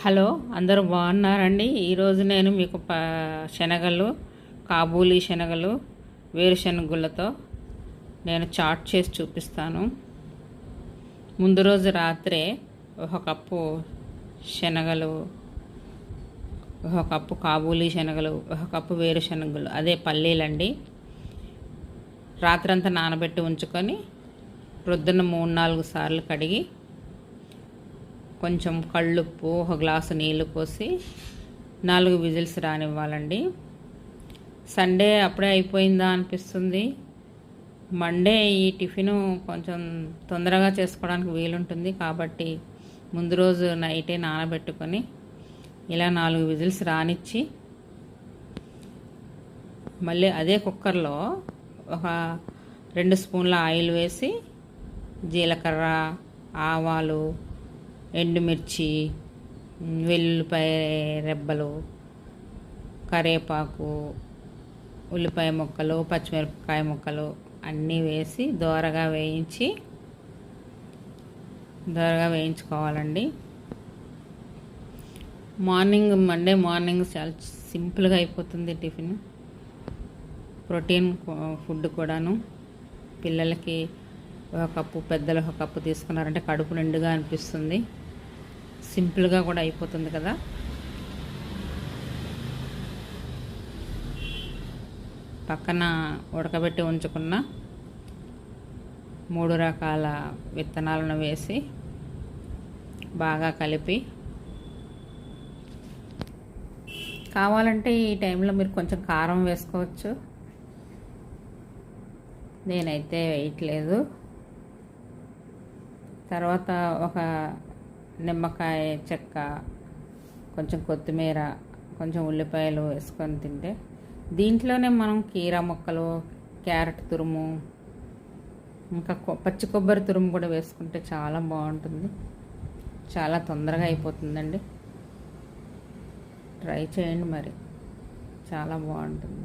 Hello, అందరూ బాగున్నారండి? ఈరోజు నేను మీకు శనగలు, కాబూలీ శనగలు, వేరుశనగులతో నేను చాట్ చేసి చూపిస్తాను. ముందు రోజు రాత్రే ఒక కప్పు శనగలు, ఒక కప్పు కాబూలీ శనగలు, ఒక కప్పు వేరుశనగలు, అదే పల్లీలండి, రాత్రంతా నానబెట్టి ఉంచుకొని ప్రొద్దున 3-4 సార్లు కడిగి కొంచెం కళ్ళుప్పు, ఒక గ్లాసు నీళ్లు పోసి 4 విజిల్స్ రానివ్వాలండి. సండే అప్పుడే అయిపోయిందా అనిపిస్తుంది. మండే ఈ టిఫిను కొంచెం తొందరగా చేసుకోవడానికి వీలుంటుంది కాబట్టి ముందు రోజు నైటే నానబెట్టుకొని ఇలా 4 విజిల్స్ రానిచ్చి మళ్ళీ అదే కుక్కర్లో ఒక 2 స్పూన్ల ఆయిల్ వేసి జీలకర్ర, ఆవాలు, ఎండుమిర్చి, వెల్లుల్లిపాయ రెబ్బలు, కరివేపాకు, ఉల్లిపాయ ముక్కలు, పచ్చిమిరపకాయ ముక్కలు అన్నీ వేసి దోరగా వేయించుకోవాలండి. మండే మార్నింగ్ చాలా సింపుల్గా అయిపోతుంది టిఫిన్. ప్రోటీన్ ఫుడ్ కూడాను. పిల్లలకి ఒక కప్పు, పెద్దలు ఒక కప్పు తీసుకున్నారంటే కడుపు నిండుగా అనిపిస్తుంది. సింపుల్గా కూడా అయిపోతుంది కదా. పక్కన ఉడకబెట్టి ఉంచుకున్న 3 రకాల విత్తనాలను వేసి బాగా కలిపి, కావాలంటే ఈ టైంలో మీరు కొంచెం కారం వేసుకోవచ్చు. నేనైతే వేయట్లేదు. తర్వాత ఒక నిమ్మకాయ చెక్క, కొంచెం కొత్తిమీర, కొంచెం ఉల్లిపాయలు వేసుకొని తింటే, దీంట్లోనే మనం కీరా ముక్కలు, క్యారెట్ తురుము, ఇంకా పచ్చి కొబ్బరి తురుము కూడా వేసుకుంటే చాలా బాగుంటుంది. చాలా తొందరగా అయిపోతుందండి. ట్రై చేయండి, మరి చాలా బాగుంటుంది.